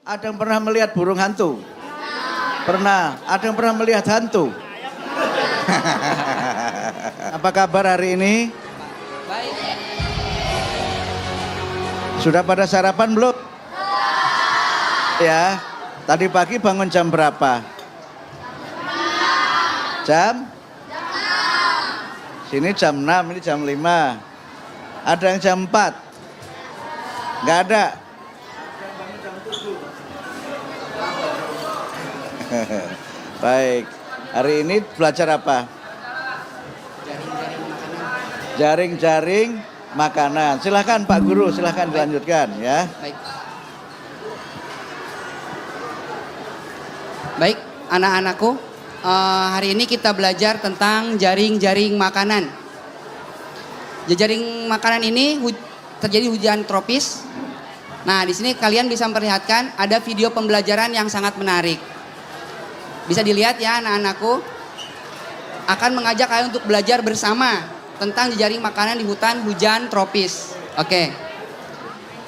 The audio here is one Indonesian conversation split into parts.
Ada yang pernah melihat burung hantu? Pernah. Ada yang pernah melihat hantu? Apa kabar hari ini? Baik. Sudah pada sarapan belum? Ya. Tadi pagi bangun jam berapa? Jam? Sini jam 6, ini jam 5. Ada yang jam 4? Enggak ada. Baik. Hari ini belajar apa? Jaring-jaring makanan. Silahkan Pak Guru, silahkan dilanjutkan ya. Baik. Baik, anak-anakku. Hari ini kita belajar tentang jaring-jaring makanan. Jaring makanan ini terjadi hujan tropis. Nah, di sini kalian bisa memperlihatkan ada video pembelajaran yang sangat menarik. Bisa dilihat ya anak-anakku. Akan mengajak kalian untuk belajar bersama tentang jejaring makanan di hutan hujan tropis. Oke.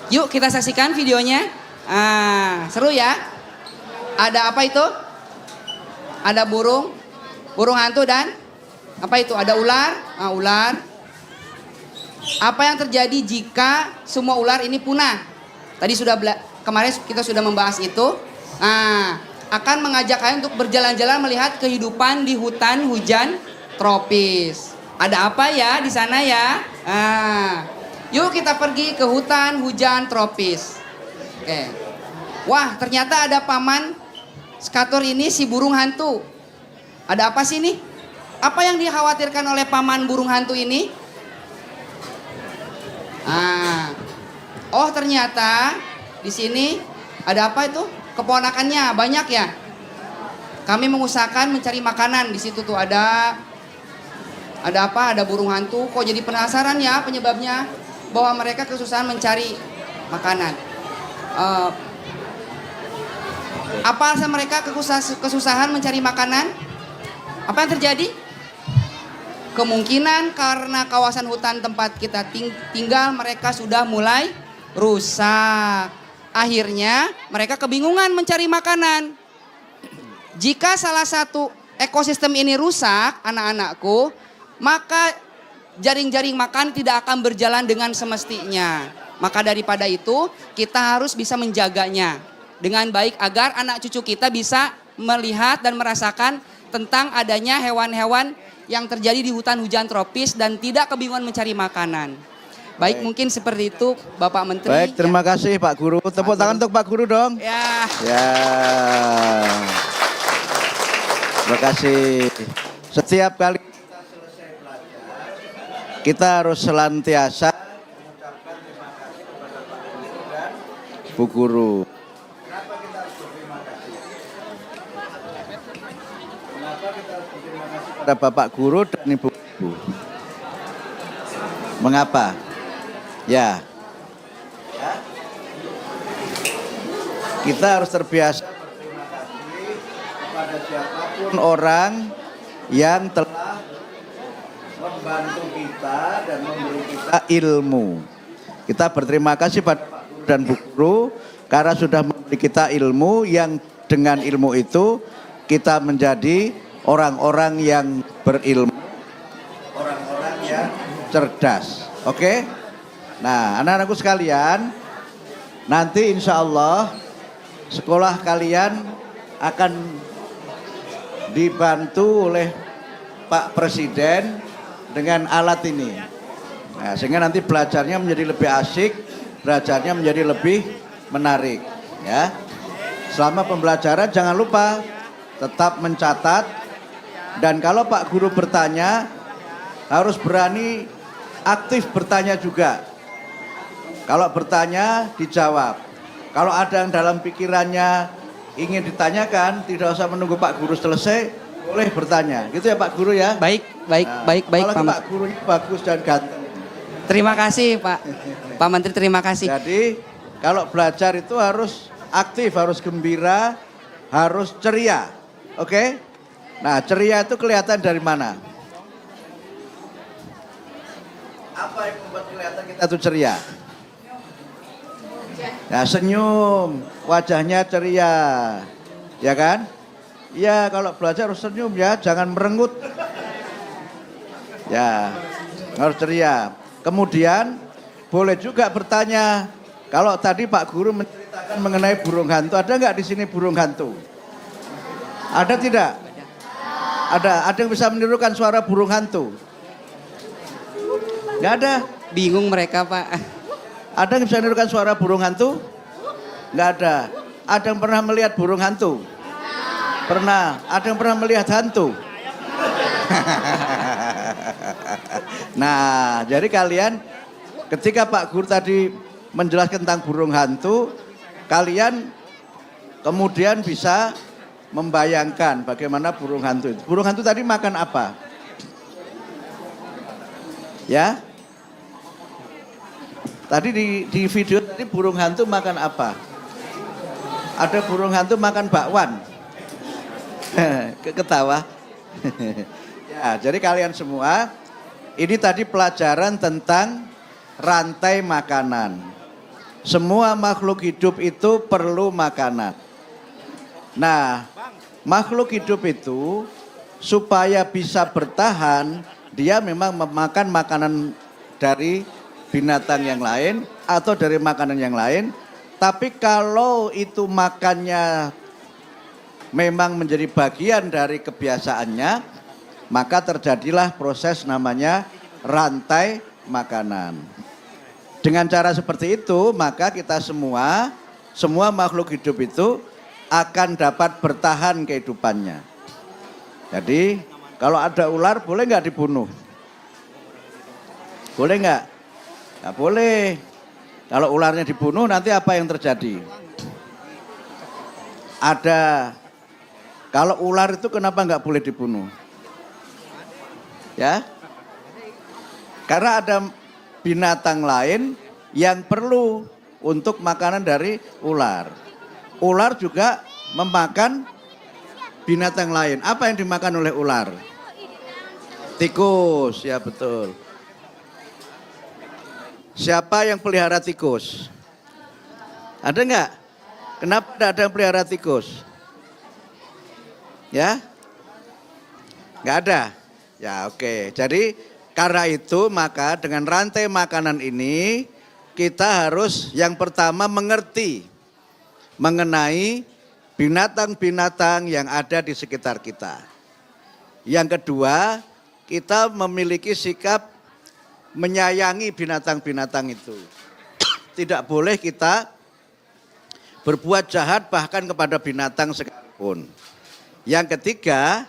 Yuk kita saksikan videonya. Seru ya. Ada apa itu? Ada burung hantu dan apa itu? Ada ular. Ular. Apa yang terjadi jika semua ular ini punah? Tadi kemarin kita sudah membahas itu. Akan mengajak kalian untuk berjalan-jalan melihat kehidupan di hutan hujan tropis. Ada apa ya di sana ya? Yuk kita pergi ke hutan hujan tropis. Oke. Wah, ternyata ada paman Skator ini si burung hantu. Ada apa sih nih? Apa yang dikhawatirkan oleh paman burung hantu ini? Oh, ternyata di sini ada apa itu? Keponakannya banyak ya. Kami mengusahakan mencari makanan di situ tuh ada apa? Ada burung hantu. Kok jadi penasaran ya penyebabnya? Bahwa mereka kesusahan mencari makanan. Apa alasan mereka kesusahan mencari makanan? Apa yang terjadi? Kemungkinan karena kawasan hutan tempat kita tinggal mereka sudah mulai rusak. Akhirnya mereka kebingungan mencari makanan. Jika salah satu ekosistem ini rusak, anak-anakku, maka jaring-jaring makan tidak akan berjalan dengan semestinya. Maka daripada itu, kita harus bisa menjaganya dengan baik agar anak cucu kita bisa melihat dan merasakan tentang adanya hewan-hewan yang terjadi di hutan hujan tropis dan tidak kebingungan mencari makanan. Baik, mungkin seperti itu Bapak Menteri. Baik, terima kasih Pak Guru. Tepuk tangan untuk Pak Guru dong. Ya. Terima kasih. Setiap kali kita selesai belajar, kita harus selantiasa mengucapkan terima kasih kepada Pak Guru dan Bu Guru. Kenapa kita harus berterima kasih? Kenapa kita harus berterima kasih kepada Bapak Guru dan Ibu Guru? Mengapa? Ya. Kita harus terbiasa berterima kasih kepada siapapun orang yang telah membantu kita dan memberi kita ilmu. Kita berterima kasih pada Pak Guru dan Bu Guru karena sudah memberi kita ilmu yang dengan ilmu itu kita menjadi orang-orang yang berilmu, orang-orang yang cerdas. Oke? Nah, anak-anakku sekalian, nanti insya Allah sekolah kalian akan dibantu oleh Pak Presiden dengan alat ini. Nah, sehingga nanti belajarnya menjadi lebih asik, belajarnya menjadi lebih menarik. Ya, selama pembelajaran jangan lupa tetap mencatat dan kalau Pak Guru bertanya harus berani aktif bertanya juga. Kalau bertanya dijawab. Kalau ada yang dalam pikirannya ingin ditanyakan, tidak usah menunggu Pak Guru selesai, boleh bertanya. Gitu ya Pak Guru ya. Baik, Nah, baik Pak Gurunya bagus dan ganteng. Terima kasih Pak Menteri, terima kasih. Jadi kalau belajar itu harus aktif, harus gembira, harus ceria. Oke? Nah, ceria itu kelihatan dari mana? Apa yang membuat kelihatan kita itu ceria? Nah, senyum, wajahnya ceria. Ya kan? Ya, kalau belajar harus senyum ya, jangan merengut. Ya, harus ceria. Kemudian boleh juga bertanya. Kalau tadi Pak Guru menceritakan mengenai burung hantu, ada nggak di sini burung hantu? Ada tidak? Ada yang bisa menirukan suara burung hantu? Nggak ada. Bingung mereka, Pak. Ada yang bisa menirukan suara burung hantu? Nggak ada. Ada yang pernah melihat burung hantu? Pernah. Ada yang pernah melihat hantu? Nah, jadi kalian ketika Pak Guru tadi menjelaskan tentang burung hantu, kalian kemudian bisa membayangkan bagaimana burung hantu itu. Burung hantu tadi makan apa? Ya? Tadi di video tadi burung hantu makan apa? Ada burung hantu makan bakwan. Ketawa. Ya, jadi kalian semua, ini tadi pelajaran tentang rantai makanan. Semua makhluk hidup itu perlu makanan. Nah, makhluk hidup itu supaya bisa bertahan, dia memang memakan makanan dari binatang yang lain atau dari makanan yang lain. Tapi kalau itu makannya memang menjadi bagian dari kebiasaannya, maka terjadilah proses namanya rantai makanan. Dengan cara seperti itu, maka kita semua makhluk hidup itu akan dapat bertahan kehidupannya. Jadi, kalau ada ular boleh nggak dibunuh? Boleh nggak? Nggak boleh. Kalau ularnya dibunuh nanti apa yang terjadi? Kalau ular itu kenapa nggak boleh dibunuh? Ya, karena ada binatang lain yang perlu untuk makanan dari ular. Ular juga memakan binatang lain. Apa yang dimakan oleh ular? Tikus, ya betul. Siapa yang pelihara tikus? Ada nggak? Kenapa tidak ada yang pelihara tikus? Ya? Nggak ada? Ya oke. Jadi karena itu maka dengan rantai makanan ini kita harus yang pertama mengerti mengenai binatang-binatang yang ada di sekitar kita. Yang kedua, kita memiliki sikap menyayangi binatang-binatang itu. Tidak boleh kita berbuat jahat bahkan kepada binatang sekalipun. Yang ketiga,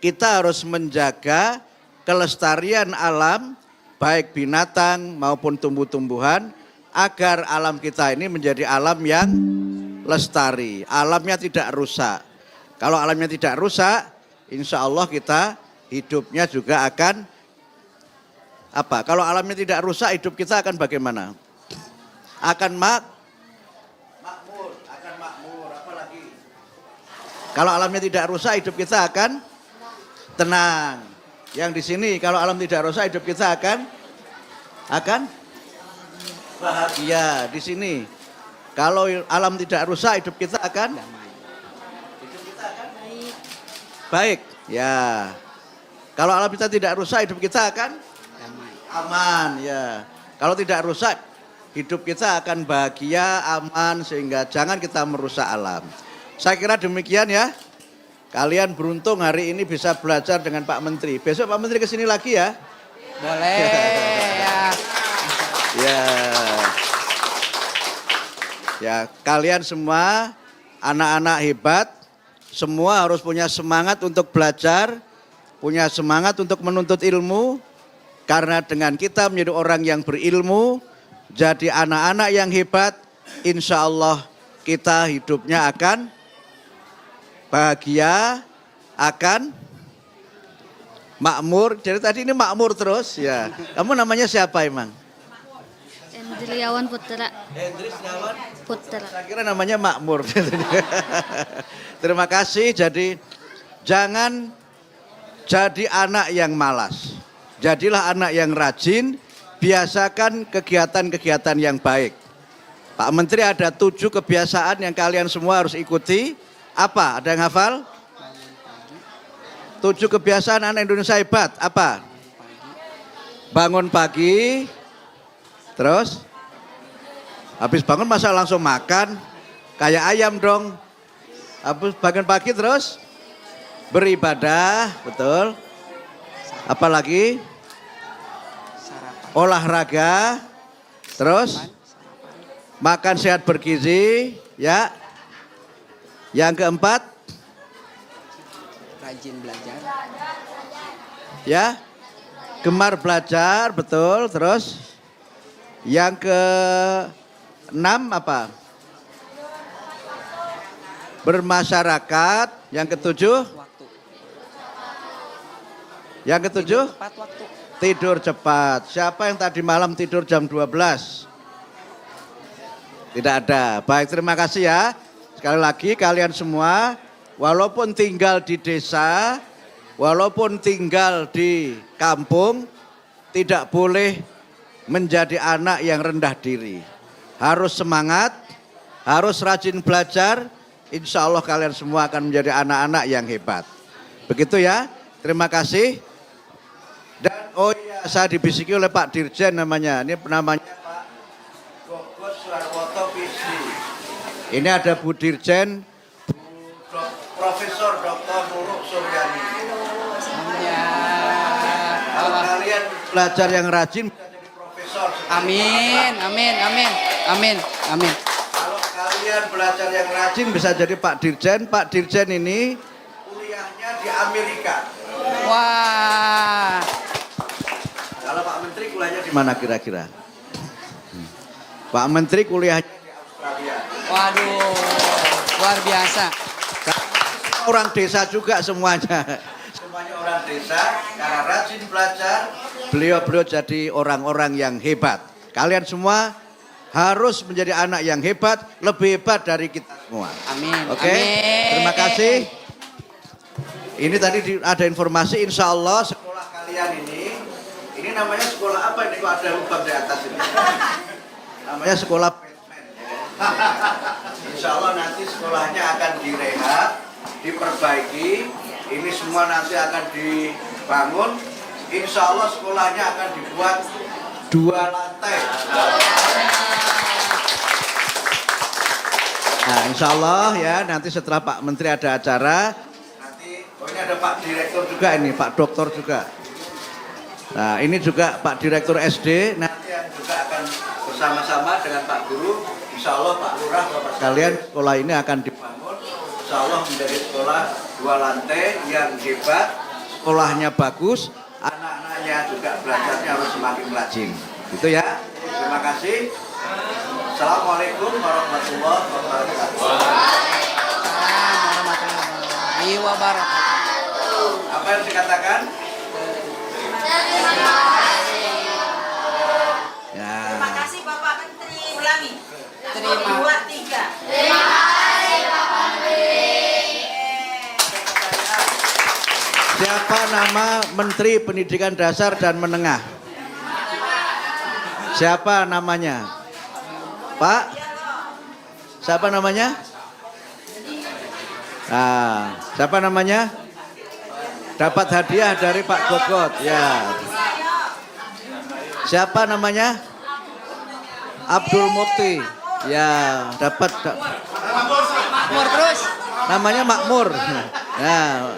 kita harus menjaga kelestarian alam, baik binatang maupun tumbuh-tumbuhan, agar alam kita ini menjadi alam yang lestari, alamnya tidak rusak. Kalau alamnya tidak rusak, insya Allah kita hidupnya juga akan apa? Kalau alamnya tidak rusak, hidup kita akan bagaimana? Akan makmur, apalagi? Kalau alamnya tidak rusak, hidup kita akan tenang. Yang di sini, kalau alam tidak rusak, hidup kita akan bahagia. Di sini, kalau alam tidak rusak, hidup kita akan baik. Ya. Kalau alam kita tidak rusak, hidup kita akan aman. Ya. Kalau tidak rusak, hidup kita akan bahagia, aman, sehingga jangan kita merusak alam. Saya kira demikian ya. Kalian beruntung hari ini bisa belajar dengan Pak Menteri. Besok Pak Menteri kesini lagi ya. Boleh ya. Ya. Ya, kalian semua anak-anak hebat, semua harus punya semangat untuk belajar, punya semangat untuk menuntut ilmu, karena dengan kita menjadi orang yang berilmu, jadi anak-anak yang hebat, insya Allah kita hidupnya akan bahagia, akan makmur. Jadi tadi ini makmur terus ya. Kamu namanya siapa emang? Hendriawan Putra. Hendriawan Putra. Saya kira namanya makmur. Terima kasih. Jadi jangan jadi anak yang malas. Jadilah anak yang rajin, biasakan kegiatan-kegiatan yang baik. Pak Menteri ada 7 kebiasaan yang kalian semua harus ikuti. Apa? Ada yang hafal? 7 kebiasaan anak Indonesia hebat. Apa? Bangun pagi. Terus? Habis bangun masa langsung makan? Kayak ayam dong. Habis bangun pagi terus? Beribadah. Betul. Apalagi? Olahraga. Terus? Makan sehat bergizi, ya. Yang keempat, Rajin belajar. ya. Gemar belajar, betul. Terus yang keenam apa? Bermasyarakat. Yang ketujuh, Waktu. yang ketujuh, Tepat waktu. tidur cepat. Siapa yang tadi malam tidur jam 12? Tidak ada. Baik, terima kasih ya. Sekali lagi kalian semua, walaupun tinggal di desa, walaupun tinggal di kampung, tidak boleh menjadi anak yang rendah diri. Harus semangat, harus rajin belajar, insya Allah kalian semua akan menjadi anak-anak yang hebat. Begitu ya, terima kasih. Dan oh iya, saya dibisiki oleh Pak Dirjen namanya, ini namanya Pak Gogos Suarwoto Visi. Ini ada Bu Dirjen, Profesor Dr. Nurul Suryani. Ya. Kalau kalian belajar yang rajin bisa jadi profesor. Amin, amin, amin, amin, amin. Kalau kalian belajar yang rajin bisa jadi Pak Dirjen. Pak Dirjen ini kuliahnya di Amerika. Wah. Kalau Pak Menteri kuliahnya di mana kira-kira? Pak Menteri kuliahnya di Australia. Waduh, luar biasa. Orang desa juga semuanya. Semuanya orang desa, karena rajin belajar, beliau jadi orang-orang yang hebat. Kalian semua harus menjadi anak yang hebat, lebih hebat dari kita semua. Amin. Oke, Amin. terima kasih. Ini tadi ada informasi, insya Allah sekolah kalian ini namanya sekolah apa ini? Kok ada lubang di atas ini? Namanya sekolah Batman. Insya Allah nanti sekolahnya akan direhab, diperbaiki. Ini semua nanti akan dibangun. Insya Allah sekolahnya akan dibuat 2 lantai. Nah, insya Allah ya nanti setelah Pak Menteri ada acara. Nanti, oh ini ada Pak Direktur juga ini, Pak Doktor juga. Nah ini juga Pak Direktur SD. Nanti yang juga akan bersama-sama dengan Pak Guru. Insya Allah Pak Lurah, Bapak sekalian, sekolah ini akan dibangun. Insya Allah menjadi sekolah 2 lantai yang hebat. Sekolahnya bagus, anak-anaknya juga belajarnya harus semakin rajin. Gitu ya. Terima kasih. Assalamualaikum warahmatullahi wabarakatuh. Warahmatullahi wabarakatuh. Apa yang dikatakan? Ya. Terima kasih Bapak Menteri. Ulangi. Terima. 2, 3. Terima kasih Bapak Menteri. Siapa nama Menteri Pendidikan Dasar dan Menengah? Siapa namanya? Pak? Siapa namanya? Nah, siapa namanya? Dapat hadiah dari Pak Gogot, ya. Siapa namanya? Abdul Mukti. Ya, dapat. Makmur terus. Namanya Makmur. Nah.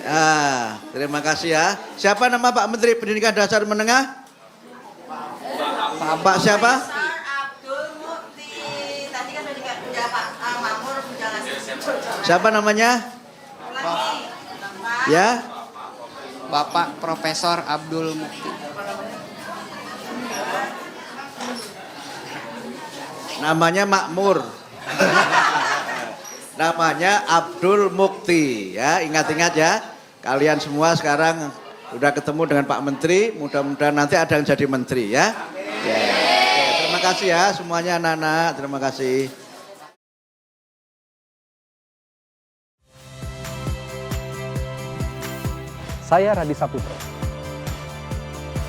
Ya, terima kasih ya. Siapa nama Pak Menteri Pendidikan Dasar Menengah? Pak siapa? Abdul Mukti. Tadi kan sudah Pak Makmur menjelaskan. Siapa namanya? Ulangi. Bapak. Ya. Bapak Profesor Abdul Mukti. Namanya Makmur. Namanya Abdul Mukti ya, ingat-ingat ya. Kalian semua sekarang udah ketemu dengan Pak Menteri, mudah-mudahan nanti ada yang jadi menteri ya. Ya. Oke, terima kasih ya semuanya anak-anak, terima kasih. Saya Radi Saputro.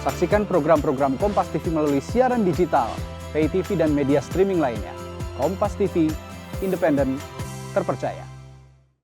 Saksikan program-program Kompas TV melalui siaran digital, pay TV dan media streaming lainnya. Kompas TV, independen, terpercaya.